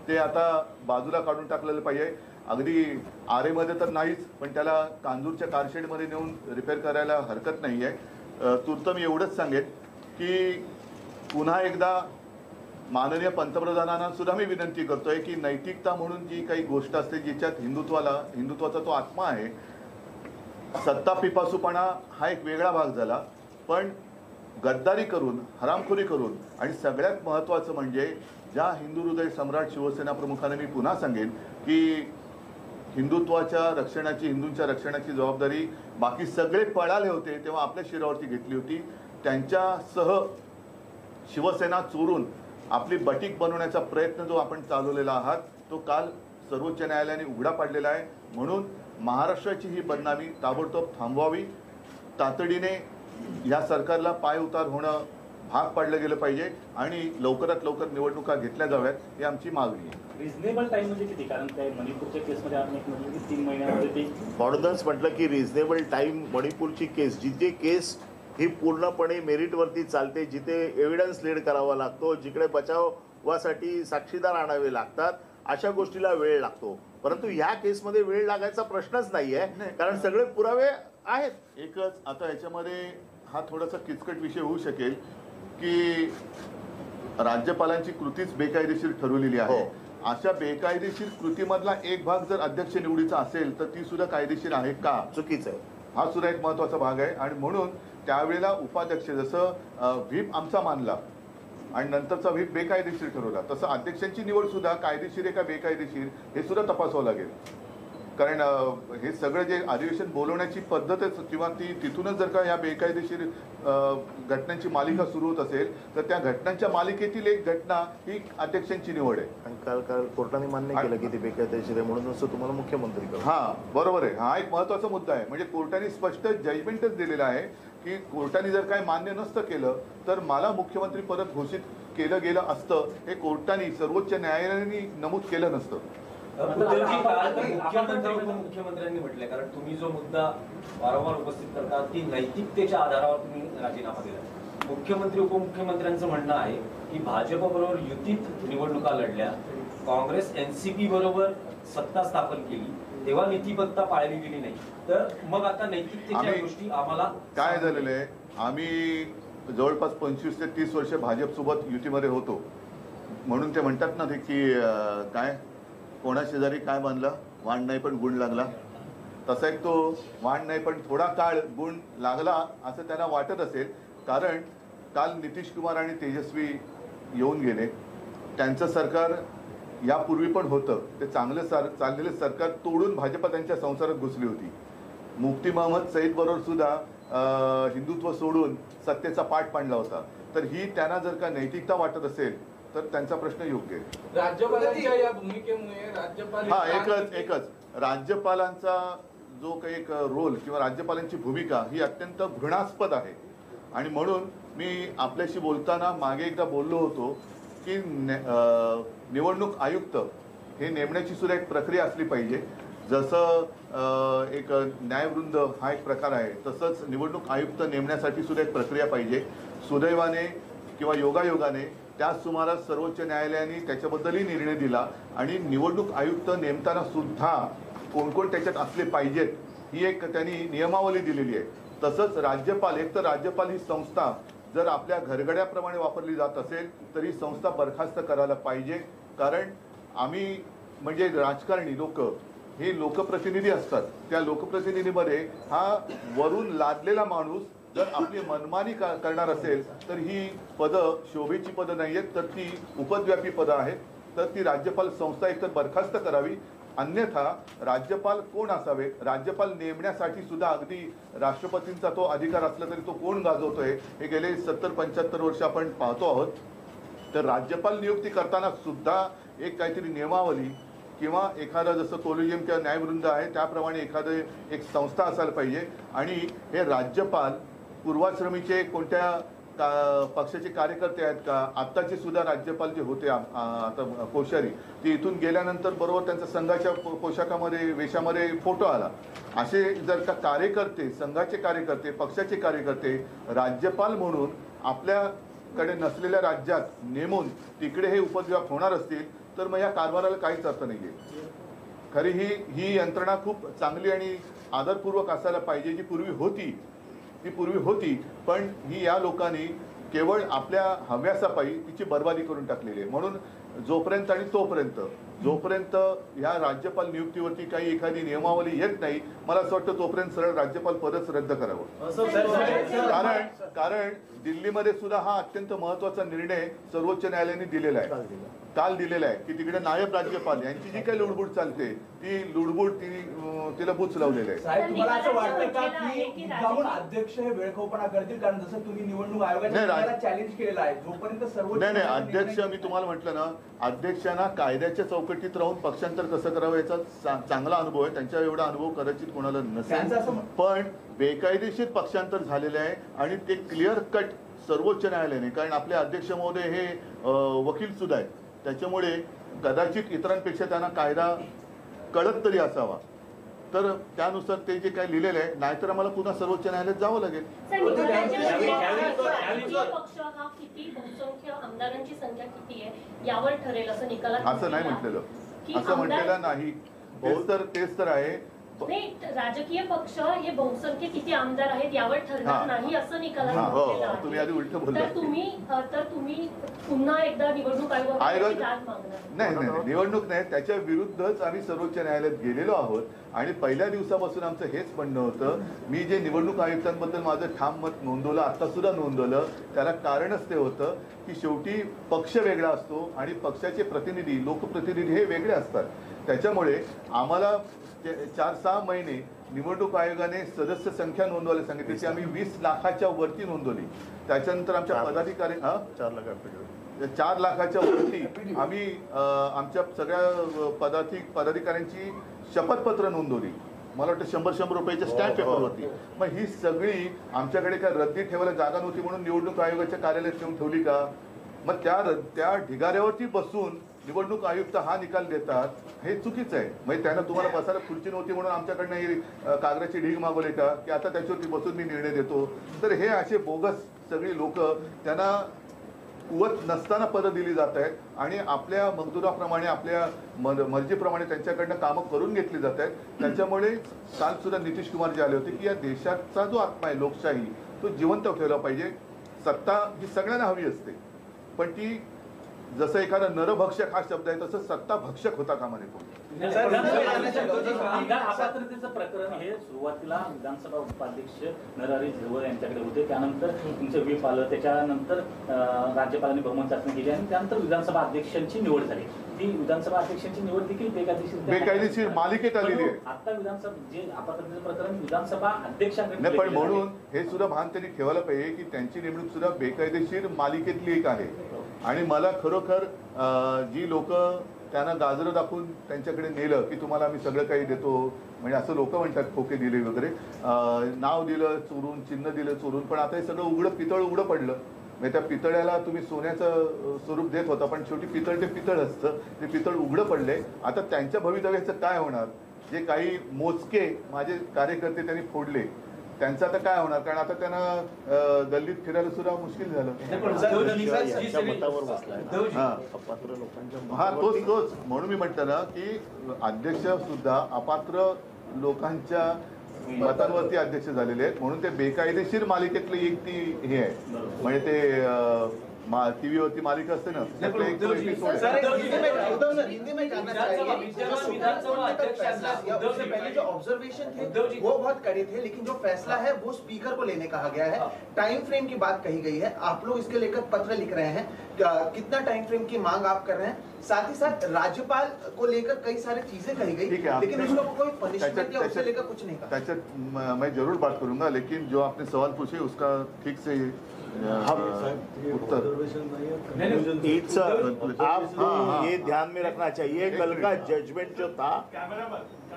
ते आता बाजूला काढून टाकलेलं पाहिजे. अगदी आरेमध्ये तर नाहीच, पण त्याला कांजूरच्या कारशेडमध्ये नेऊन रिपेअर करायला हरकत नाही आहे. तूर्त मी एवढंच सांगेन की पुन्हा एकदा माननीय पंतप्रधानांना सुद्धा मी विनंती करतोय की नैतिकता म्हणून जी काही गोष्ट असते जिच्यात हिंदुत्वाचा तो आत्मा आहे, सत्ता पिपासूपणा हा एक वेगळा भाग झाला, पण गद्दारी करून, हरामखोरी करून आणि सगळ्यात महत्त्वाचं म्हणजे ज्या हिंदू हृदय सम्राट शिवसेना प्रमुखाने मी पुन्हा सांगेन की हिंदुत्वाच्या रक्षणाची, हिंदूंच्या रक्षणाची जबाबदारी बाकी सगळे पळाले होते तेव्हा आपल्या शिरावरती घेतली होती. त्यांच्यासह शिवसेना चोरून आपली बटीक बनवण्याचा प्रयत्न जो आपण चालवलेला आहात तो काल सर्वोच्च न्यायालयाने उघडा पाडलेला आहे. म्हणून महाराष्ट्राची ही बदनामी ताबडतोब थांबवावी. तातडीने या सरकारला पाय उतार होणं भाग पाडलं गेलं पाहिजे आणि लवकरात लवकर निवडणुका घेतल्या जाव्यात ही आमची मागणी आहे. रिझनेबल टाइम म्हणजे किती? कारण त्या मणिपूरच्या केसमध्ये आपण एक म्हणजे की 3 महिन्यामध्ये ते म्हणूनच म्हटलं की रिझनेबल टाईम. मणिपूरची केस, जिथे केस ही पूर्णपणे मेरिटवरती चालते, जिथे एव्हिडन्स लीड करावा लागतो, जिकडे बचावासाठी साक्षीदार आणावे लागतात, अशा गोष्टीला वेळ लागतो. परंतु ह्या केसमध्ये वेळ लागायचा प्रश्नच नाही आहे, कारण सगळे पुरावे आहेत. एकच आता याच्यामध्ये हा थोडासा किचकट विषय होऊ शकेल की राज्यपालांची कृतीच बेकायदेशीर ठरवलेली आहे. हो. अशा बेकायदेशीर कृतीमधला एक भाग जर अध्यक्ष निवडीचा असेल तर ती सुद्धा कायदेशीर आहे का, चुकीचं आहे. हा सुद्धा एक महत्त्वाचा भाग आहे. आणि म्हणून त्यावेळेला उपाध्यक्ष जसं व्हीप आमचा मानला आणि नंतरचा व्हीप बेकायदेशीर ठरवला, तसं अध्यक्षांची निवड सुद्धा कायदेशीर आहे का बेकायदेशीर हे सुद्धा तपासावं लागेल. कारण हे सगळं जे अधिवेशन बोलवण्याची पद्धतच किंवा तिथूनच जर का या बेकायदेशीर घटनांची मालिका सुरू होत असेल तर त्या घटनांच्या मालिकेतील एक घटना ही अध्यक्षांची निवड आहे. आणि काल कोर्टाने मान्य केलं की ते बेकायदेशीर आहे, म्हणून असं तुम्हाला मुख्यमंत्री करू. हा बरोबर आहे. हा एक महत्त्वाचा मुद्दा आहे. म्हणजे कोर्टाने स्पष्ट जजमेंटच दिलेलं आहे की कोर्टाने जर काही मान्य नसतं केलं तर मला मुख्यमंत्री पद घोषित केलं गेलं असतं. हे कोर्टाने, सर्वोच्च न्यायालयाने नमूद केलं नसतं. उद्धवजी, काल मुख्यमंत्री उपमुख्यमंत्र्यांनी म्हटलंय, कारण तुम्ही जो मुद्दा वारंवार उपस्थित करता की नैतिकतेच्या आधारावर तुम्ही राजीनामा दिला. मुख्यमंत्री उपमुख्यमंत्र्यांचं म्हणणं आहे की भाजप बरोबर युतीत निवडणुका लढल्या, काँग्रेस एनसीपी बरोबर सत्ता स्थापन केली, तेव्हा नीतिबद्धता पाळली गेली नाही, तर मग आता नैतिकतेच्या गोष्टी आम्हाला काय झालेलं आहे, आम्ही जवळपास 25 ते 30 वर्ष भाजपसोबत युतीमध्ये होतो. म्हणून ते म्हणतात ना ते की काय कोणा शेजारी काय बांधला, वाण नाही पण गुण लागला. तसा एक तो वाण नाही पण थोडा काळ गुण लागला असं त्यांना वाटत असेल. कारण काल नितीश कुमार आणि तेजस्वी येऊन गेले. त्यांचं सरकार यापूर्वी पण होतं, ते चाललेलं सरकार तोडून भाजप त्यांच्या संसारात घुसली होती. मुफ्ती मोहम्मद सईद बरोबर सुद्धा हिंदुत्व सोडून सत्तेचा पाठ पाडला होता. तर ही त्यांना जर का नैतिकता वाटत असेल तर त्यांचा प्रश्न योग्य आहे. राज्यपालांच्या या भूमिकेमुळे राज्यपाल एकच राज्यपालांचा जो काही एक रोल किंवा राज्यपालांची भूमिका ही अत्यंत घृणास्पद आहे. आणि म्हणून मी आपल्याशी बोलताना मागे एकदा बोललो होतो की निवडणूक आयुक्त हे नेमण्याची सुद्धा एक प्रक्रिया असली पाहिजे. जसं एक न्यायवृंद हा एक प्रकार आहे, तसंच निवडणूक आयुक्त नेमण्यासाठी सुद्धा एक प्रक्रिया पाहिजे. सुदैवाने किंवा योगायोगाने त्याच सुमारास सर्वोच्च न्यायालयाने त्याच्याबद्दलही निर्णय दिला आणि निवडणूक आयुक्त नेमताना सुद्धा कोण कोण त्याच्यात असले पाहिजेत ही एक त्यांनी नियमावली दिलेली आहे. तसंच राज्यपाल, एक तर राज्यपाल ही संस्था जर आपल्या घरगड्याप्रमाणे वापरली जात असेल तर ही संस्था बरखास्त करायला पाहिजे. कारण आम्ही म्हणजे राजकारणी लोक हे लोकप्रतिनिधी असतात. त्या लोकप्रतिनिधीमध्ये हा वरून लादलेला माणूस जर आपली मनमानी करणार असेल तर ही पदं शोभेची पदं नाही आहेत, तर ती उपद्व्यापी पदं आहेत. तर ती राज्यपाल संस्था एकतर बरखास्त करावी. अन्यथा राज्यपाल कोण असावे, राज्यपाल नेमण्यासाठी सुद्धा अगदी राष्ट्रपतींचा तो अधिकार असला तरी तो कोण गाजवतोय हे गेले 70-75 वर्ष आपण पाहतो आहोत. तर राज्यपाल नियुक्ती करताना सुद्धा एक काहीतरी नियमावली किंवा एखादा जसं कोलिजियम किंवा न्यायवृंद आहे त्याप्रमाणे एक संस्था असायला पाहिजे. आणि हे राज्यपाल पूर्वाश्रमीचे कोणत्या पक्षाचे कार्यकर्ते आहेत का? आत्ताचे सुद्धा राज्यपाल जे होते आता कोश्यारी, ते इथून गेल्यानंतर बरोबर त्यांचा संघाच्या पोशाखामध्ये वेशामध्ये फोटो आला. असे जर का कार्यकर्ते, संघाचे कार्यकर्ते, पक्षाचे कार्यकर्ते राज्यपाल म्हणून आपल्याकडे नसलेल्या राज्यात नेमून तिकडे हे उपद्व्याप होणार असतील तर मग या कारभाराला काहीच अर्थ नाही आहे. खरी ही यंत्रणा खूप चांगली आणि आदरपूर्वक असायला पाहिजे. जी पूर्वी होती पण ही या लोकांनी केवळ आपल्या हव्यासापायी तिची बर्बादी करून टाकलेली आहे. म्हणून जोपर्यंत आणि जोपर्यंत या राज्यपाल नियुक्तीवरती काही एखादी नियमावली येत नाही, मला असं वाटतं तोपर्यंत सरळ राज्यपाल पदच रद्द करावं. कारण दिल्लीमध्ये सुद्धा हा अत्यंत महत्वाचा निर्णय सर्वोच्च न्यायालयाने दिलेला आहे, काल दिलेला आहे, की तिकडे नायब राज्यपाल यांची जी काही लुडबुड चालते ती लुडबुड तिला बुच लावलेलं आहे. साहेब, तुम्हाला असं वाटतं का की जाऊन अध्यक्ष हे वेळखोपणा करतील? कारण जसं तुम्ही निवडणूक आयोगाच्या चॅलेंज केलेलं आहे, जोपर्यंत सर्व नाही अध्यक्ष, मी तुम्हाला म्हटलं ना, अध्यक्षांना कायद्याच्या चौकटीत राहून पक्षांतर कसं करावं याचा चांगला अनुभव आहे. त्यांच्या एवढा अनुभव कदाचित कोणाला नसेल, पण बेकायदेशीर पक्षांतर झालेले आहे आणि ते क्लिअर कट सर्वोच्च न्यायालयाने, कारण आपले अध्यक्ष महोदय हे वकील सुद्धा आहेत, त्याच्यामुळे कदाचित इतरांपेक्षा त्यांना कायदा कळत तरी असावा. तर त्यानुसार ते जे काय लिहिलेलं आहे, नाहीतर आम्हाला पुन्हा सर्वोच्च न्यायालयात जावं लागेल. पक्ष हा किती बहुसंख्य आमदारांची संख्या किती आहे यावर ठरेल असं निकालात असं नाही म्हटलेलं, असं म्हटलेलं नाही. तेच तर आहे. नाही, राजकीय पक्ष हे बहुसंख्य किती आमदार आहेत यावर ठरणार नाही असं निकालात म्हटलेलं आहे. तुम्ही आधी उलट बोलला. तर तुम्ही पुन्हा एकदा निवडणूक आयोगाकडे दाद मागणार? नाही, निवडणूक नाही, त्याच्या विरुद्धच आम्ही सर्वोच्च न्यायालयात गेलेलो आहोत. आणि पहिल्या दिवसापासून आमचं हेच म्हणणं होतं, मी जे निवडणूक आयुक्तांबद्दल माझं ठाम मत नोंदवलं, आता सुद्धा नोंदवलं, त्याला कारणच ते होतं की शेवटी पक्ष वेगळा असतो आणि पक्षाचे प्रतिनिधी, लोकप्रतिनिधी हे वेगळे असतात. त्याच्यामुळे आम्हाला 4-6 महिने निवडणूक आयोगाने सदस्य संख्या नोंदवायला सांगितली, ती आम्ही 20 लाखाच्या वरती नोंदवली. त्याच्यानंतर आमच्या पदाधिकारी 4 लाखाच्या वरती आम्ही आमच्या सगळ्या पदाधिकाऱ्यांची शपथपत्र नोंदवली. मला वाटतं 100 रुपयाच्या स्टॅम्प पेपरवरती. मग ही सगळी आमच्याकडे काय रद्दी ठेवायला जागा नव्हती म्हणून निवडणूक आयोगाच्या कार्यालयात ठेवून ठेवली का? मग त्या ढिगाऱ्यावरती बसून निवडणूक आयुक्त हा निकाल देतात, हे चुकीचं आहे. म्हणजे त्यांना तुम्हाला बसायला खुर्ची नव्हती म्हणून आमच्याकडनं ही कागदाची ढीग मागवली का, की आता त्याच्यावरती बसून मी निर्णय देतो? तर हे असे बोगस सगळी लोक, त्यांना कुवत नसताना पदं दिली जात आहेत आणि आपल्या मजदुराप्रमाणे, आपल्या मर्जीप्रमाणे त्यांच्याकडनं कामं करून घेतली जात आहेत. त्याच्यामुळे काल सुद्धा नितीश कुमार जे आले होते की या देशाचा जो आत्मा आहे लोकशाही, तो जिवंत ठेवला पाहिजे. सत्ता ही सगळ्यांना हवी असते, पण ती जसं एखादा नरभक्षक हा शब्द आहे तसं सत्ता भक्षक होता कामा नये. आमदार अपात्रतेचं प्रकरण हे सुरुवातीला विधानसभा उपाध्यक्ष नरहरी झिरवळ यांच्याकडे होते, त्यानंतर तुमचे व्हीप आलं, त्याच्यानंतर राज्यपालांनी बहुमत चाचणी केली आणि त्यानंतर विधानसभा अध्यक्षांची निवड झाली. ती विधानसभा अध्यक्षांची निवड देखील बेकायदेशीर मालिकेत आलेली आहे. आता विधानसभा जे अपात्रतेचं प्रकरण विधानसभा अध्यक्षांकडे नाही, पण म्हणून हे सुद्धा भान त्यांनी ठेवायला पाहिजे की त्यांची नेमणूक सुद्धा बेकायदेशीर मालिकेतली एक आहे. आणि मला खरोखर जी लोक त्यांना गाजरं दाखवून त्यांच्याकडे नेलं की तुम्हाला आम्ही सगळं काही देतो, म्हणजे असं लोक म्हणतात, खोके दिले वगैरे, नाव दिलं चोरून, चिन्ह दिलं चोरून, पण आता हे सगळं पितळ उघडं पडलं. म्हणजे त्या पितळ्याला तुम्ही सोन्याचं स्वरूप देत होता, पण शेवटी पितळ ते पितळ असतं, ते पितळ उघडं पडले. आता त्यांच्या भवितव्याचं काय होणार? जे काही मोजके माझे कार्यकर्ते त्यांनी फोडले, त्यांचं आता काय होणार? कारण आता त्यांना गल्लीत फिरायला सुद्धा मुश्किल झालं. हा तोच म्हणून मी म्हटलं ना की अध्यक्ष सुद्धा अपात्र लोकांच्या मतांवरती अध्यक्ष झालेले आहेत, म्हणून ते बेकायदेशीर मालिकेतली एक ती हे आहे. म्हणजे ते टीव्हीवरती मालिका असते ना, जो ऑब्जर्वेशन थे वो बहुत कड़े थे, लेकिन जो फैसला है वो स्पीकर को लेने कहा गया है. टाइम फ्रेम की बात कही गई है, आप लोग इसके लेकर पत्र लिख रहे हैं, कितना टाइम फ्रेम की मांग आप कर रहे हैं? साथ ही साथ राज्यपाल को लेकर कई सारी चीजें कही गई, लेकिन उसको कोई पनिशमेंट या उससे लेकर कुछ नहीं कहा. त्याच्यात मैं जरूर बात करूंगा, लेकिन जो आपने सवाल पूछे उसका ठीक से उत्तर आपको ये ध्यान में रखना चाहिए, कल का जजमेंट जो था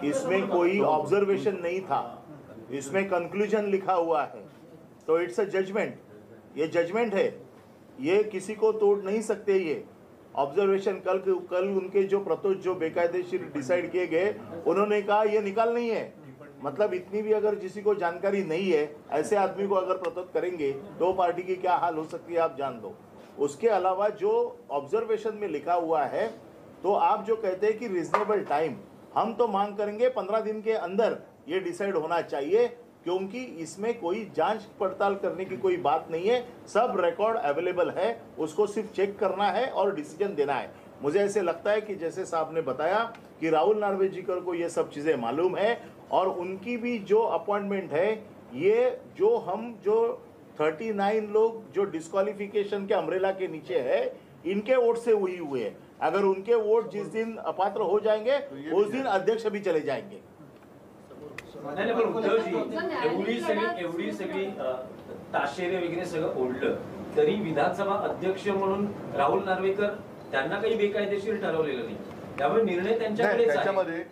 इसमें कोई ऑब्जर्वेशन नहीं था, इसमें कंक्लूजन लिखा हुआ है तो इट्स अ जजमेंट, ये जजमेंट है, ये किसी को तोड़ नहीं सकते। ये ऑब्जर्वेशन कल उनके जो प्रतोष जो बेकायदेशीर डिसाइड किए गए, उन्होंने कहा ये निकाल नहीं है। मतलब इतनी भी अगर किसी को जानकारी नहीं है, ऐसे आदमी को अगर प्रतोष करेंगे तो पार्टी की क्या हाल हो सकती है आप जान दो। उसके अलावा जो ऑब्जर्वेशन में लिखा हुआ है, तो आप जो कहते हैं कि रीजनेबल टाइम, हम तो मांग करेंगे 15 दिन के अंदर ये डिसाइड होना चाहिए, क्योंकि इसमें कोई जांच पड़ताल करने की कोई बात नहीं है। सब रिकॉर्ड अवेलेबल है, उसको सिर्फ चेक करना है और डिसीजन देना है। मुझे ऐसे लगता है कि जैसे साहब ने बताया कि राहुल नार्वेजीकर को ये सब चीज़ें मालूम है, और उनकी भी जो अपॉइंटमेंट है, ये जो 39 लोग जो डिस्क्वालिफिकेशन के अम्ब्रेला के नीचे है, इनके वोट से हुई हुए हैं। अगर उनके वोट जिस दिन अपात्र हो जाएंगे उस दिन अध्यक्ष भी चले जाएंगे। नाही, पण उद्धवजी एवढी सगळी ताशेरे वगैरे सगळं ओढलं तरी विधानसभा अध्यक्ष म्हणून राहुल नार्वेकर त्यांना काही बेकायदेशीर ठरवलेलं नाही, त्यामुळे निर्णय त्यांच्याकडेच आहे। त्याच्यामध्ये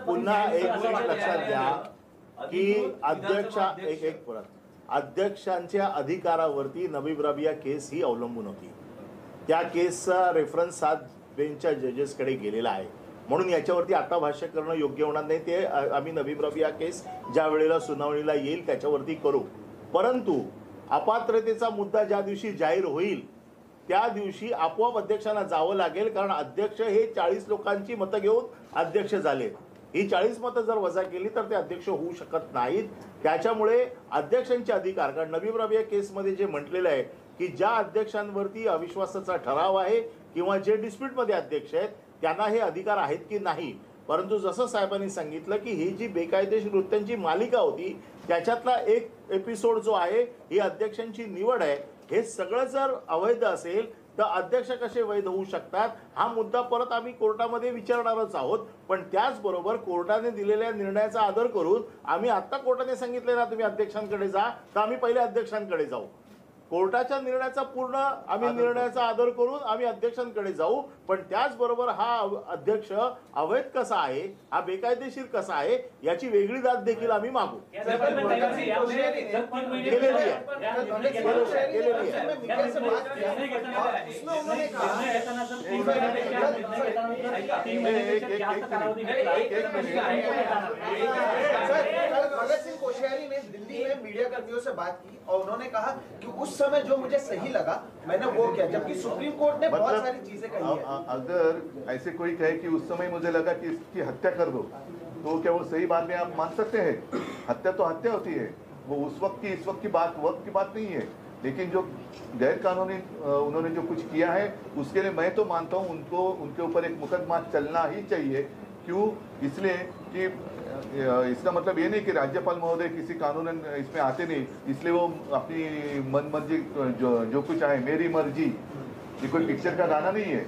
पुन्हा एक गोष्ट लक्षात घ्या की अध्यक्षांच्या अधिकारावरती नवीब राबिया केस ही अवलंबून होती। त्या केसचा रेफरन्स 7 बेंचच्या जजेसकडे गेलेला आहे, म्हणून याच्यावरती आता भाष्य करणं योग्य होणार नाही। ते आम्ही नवीब राबिया केस ज्या वेळेला सुनावणीला येईल त्याच्यावरती करू। परंतु अपात्रतेचा मुद्दा ज्या दिवशी जाहीर होईल त्या दिवशी आपोआप अध्यक्षांना जावं लागेल, कारण अध्यक्ष हे 40 लोकांची मतं घेऊन अध्यक्ष झाले। ही 40 मतं जर वजा केली तर ते अध्यक्ष होऊ शकत नाहीत। त्याच्यामुळे अध्यक्षांचे अधिकार, कारण नवीब राबिया केसमध्ये जे म्हटलेलं आहे की ज्या अध्यक्षांवरती अविश्वासाचा ठराव आहे किंवा जे डिस्प्यूटमध्ये अध्यक्ष आहेत त्यांना हे अधिकार आहेत की नाही। परंतु जसं साहेबांनी सांगितलं की ही जी बेकायदेशीर वृत्त्यांची मालिका होती त्याच्यातला एक एपिसोड जो आहे ही अध्यक्षांची निवड आहे, हे सगळं जर अवैध असेल तर अध्यक्ष कसे वैध होऊ शकतात हा मुद्दा परत आम्ही कोर्टामध्ये विचारणारच आहोत। पण त्याचबरोबर कोर्टाने दिलेल्या निर्णयाचा आदर करून आम्ही आता कोर्टाने सांगितले ना तुम्ही अध्यक्षांकडे जा, तर आम्ही पहिले अध्यक्षांकडे जाऊ। कोर्टाच्या निर्णयाचा पूर्ण आम्ही निर्णयाचा आदर करून आम्ही अध्यक्षांकडे जाऊ। पण त्याचबरोबर हा अध्यक्ष अवैध कसा आहे, हा बेकायदेशीर कसा आहे याची वेगळी दाद देखील आम्ही मागू। भगत सिंह कोश्यारी ने दिल्ली में मीडिया कर्मियों से बात की और उन्होंने कहा कि उस समय जो मुझे सही लगा मैंने वो किया, जबकि सुप्रीम कोर्ट ने बहुत सारी चीजें कही है। अगर ऐसे कोई कहे कि उस समय मुझे लगा कि इसकी हत्या कर दो, तो क्या वो सही बात में आप मान सकते हैं? हत्या तो हत्या होती है, वो उस वक्त की इस वक्त की बात नहीं है। लेकिन जो गैर कानूनी उन्होंने जो कुछ किया है उसके लिए मैं तो मानता हूँ उनके ऊपर एक मुकदमा चलना ही चाहिए। क्यों? इसलिए कि इसका मतलब ये नहीं कि राज्यपाल महोदय किसी कानून इसमें आते नहीं, इसलिए वो अपनी मन मर्जी जो कुछ आहे मेरी मर्जी, ये कोई पिक्चर का गाणं नाही आहे।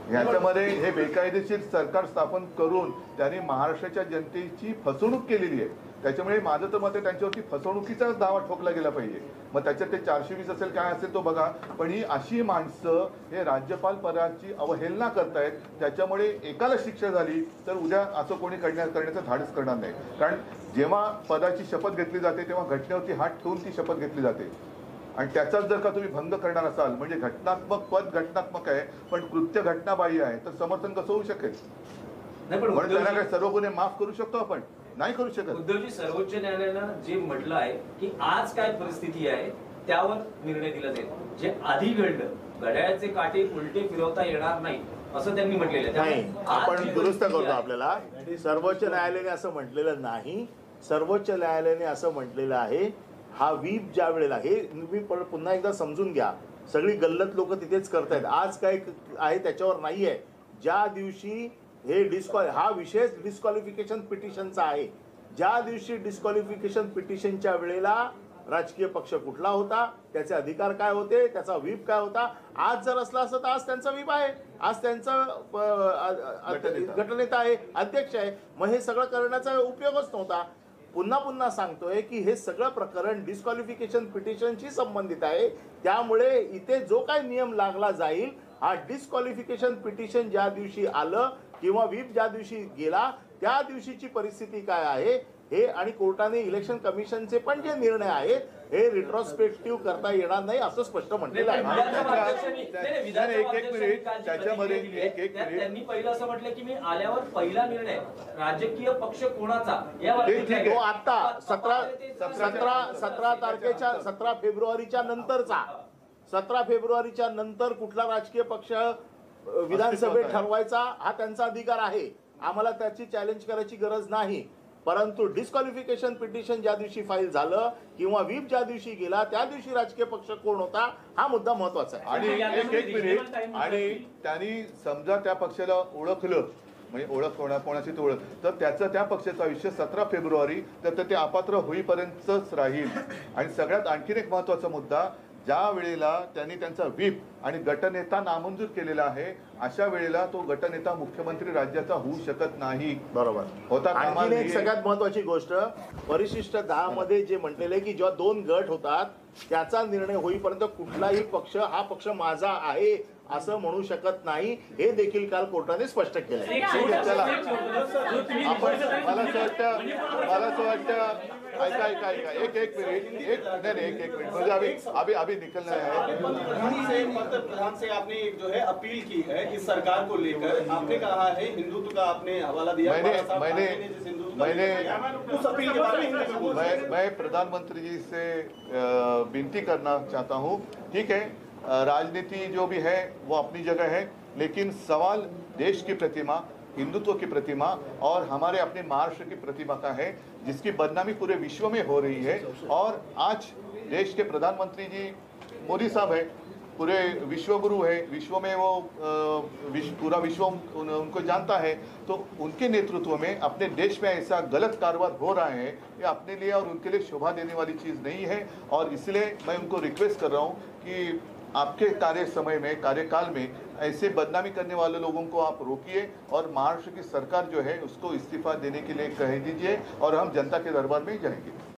ह्याच्यामध्ये हे बेकायदेशीर सरकार स्थापन करून त्यांनी महाराष्ट्राच्या जनतेची फसवणूक केलेली आहे। त्याच्यामुळे माझं तर मत आहे त्यांच्यावरती फसवणुकीचा दावा ठोकला गेला पाहिजे। मग त्याच्यात ते 420 असेल काय असेल तो बघा, पण ही अशी माणसं हे राज्यपाल पदाची अवहेलना करतायत, त्याच्यामुळे एकाला शिक्षा झाली तर उद्या असं कोणी करण्याचं धाडस करणार नाही। कारण जेव्हा पदाची शपथ घेतली जाते तेव्हा घटनेवरती हात ठेवून ती शपथ घेतली जाते, आणि त्याचाच जर का तुम्ही भंग करणार असाल म्हणजे पद घटनात्मक आहे पण कृत्य घटनाबाह्य आहे, तर समर्थन कसं होऊ शकेल? म्हणून त्यांना काय सर्व गुन्हे माफ करू शकतो आपण? नाही करू शकत। उद्धवजी, सर्वोच्च न्यायालयानं जे म्हटलं आहे की आज काय परिस्थिती आहे त्यावर निर्णय दिला जाईल। जे आधी घडलं घड्याळाचे काटे उलटे फिरवता येणार नाही असं त्यांनी म्हटलेलं आहे। नाही, आपण दुरुस्त करतो। आपल्याला सर्वोच्च न्यायालयाने असं म्हटलेलं नाही। सर्वोच्च न्यायालयाने असं म्हटलेलं आहे हा व्हीप ज्या वेळेला, हे तुम्ही पुन्हा एकदा समजून घ्या, सगळी गल्लत लोक तिथेच करतायत। आज काय आहे त्याच्यावर नाही आहे। ज्या दिवशी हे हा विषय डिस्क्वालिफिकेशन पिटिशनचा आहे, ज्या दिवशी डिस्क्वालिफिकेशन पिटिशनच्या वेळेला राजकीय पक्ष कुठला होता, त्याचे अधिकार काय होते, त्याचा व्हीप काय होता, आज जर असला असतं तर आज त्यांचा व्हीप आहे, आज त्यांचा गटनेता आहे, अध्यक्ष आहे, मग हे सगळं करण्याचा उपयोगच नव्हता। पुन्हा पुन्हा सांगतोय की हे सगळं प्रकरण डिस्क्वालिफिकेशन पिटिशनशी संबंधित आहे। त्यामुळे इथे जो काही नियम लागला जाईल हा डिस्क्वालिफिकेशन पिटिशन ज्या दिवशी आलं किंवा व्हीप ज्या दिवशी गेला त्या दिवशीची परिस्थिती काय आहे हे आणि कोर्टाने इलेक्शन कमिशनचे पण जे निर्णय आहेत हे रिट्रोस्पेक्टिव्ह करता येणार नाही असं स्पष्ट म्हटलेलं आहे. त्याच्यामध्ये त्यांनी पहिलं असं म्हटलं की मी आल्यावर पहिला निर्णय राजकीय पक्ष कोणाचा यावर तो आता 17 फेब्रुवारीच्या नंतरचा 17 फेब्रुवारीच्या नंतर कुठला राजकीय पक्ष विधानसभेत ठरवायचा हा त्यांचा अधिकार आहे. आम्हाला त्याची चॅलेंज करायची गरज नाही. परंतु डिस्क्वालिफिकेशन पिटिशन ज्या दिवशी फाईल झालं किंवा व्हीप ज्या दिवशी गेला त्या दिवशी राजकीय पक्ष कोण होता हा मुद्दा महत्वाचा आहे. आणि एक मिनिट, आणि त्यांनी समजा त्या पक्षाला ओळखलं, म्हणजे ओळख कोणाची तो ओळख, तर त्याचं त्या पक्षाचं आयुष्य 17 फेब्रुवारी तर ते अपात्र होईपर्यंतच राहील. आणि सगळ्यात आणखीन एक महत्वाचा मुद्दा, ज्या वेळेला त्यांनी त्यांचा व्हीप आणि गटनेता नामंजूर केलेला आहे अशा वेळेला तो गटनेता मुख्यमंत्री राज्याचा होऊ शकत नाही. बरोबर. होता कामा आणखीन एक नये. सगळ्यात महत्वाची गोष्ट, परिशिष्ट 10 मध्ये जे म्हटलेले की जेव्हा 2 गट होतात त्याचा निर्णय होईपर्यंत कुठलाही पक्ष हा पक्ष माझा आहे असं म्हणू शकत नाही. हे देखील काल कोर्टाने स्पष्ट केलं. चला आपण मला असं वाटतं ऐका एक मिनिट म्हणजे अभी निकलना है. प्रधान से आपने एक जो है अपील की है इस सरकार को लेकर, आपने कहा है हिंदुत्व का आपने हवाला दिया. उस अपील के बारे में मैं प्रधानमंत्री जी से विनती करना चाहता हूँ. ठीक है, राजनीति जो भी है वो अपनी जगह है, लेकिन सवाल देश की प्रतिमा, हिंदुत्व की प्रतिमा और हमारे अपने महाराष्ट्र की प्रतिमा का है, जिसकी बदनामी पूरे विश्व में हो रही है. और आज देश के प्रधानमंत्री जी मोदी साहब है, पूरे विश्व गुरु है, विश्व में वो पूरा विश्व उनको जानता है. तो उनके नेतृत्व में अपने देश में ऐसा गलत कारोबार हो रहा है, ये अपने लिए और उनके लिए शोभा देने वाली चीज़ नहीं है. और इसलिए मैं उनको रिक्वेस्ट कर रहा हूँ कि आपके कार्यकाल में ऐसे बदनामी करने वाले लोगों को आप रोकिए और महाराष्ट्र की सरकार जो है उसको इस्तीफा देने के लिए कह दीजिए और हम जनता के दरबार में जाएंगे.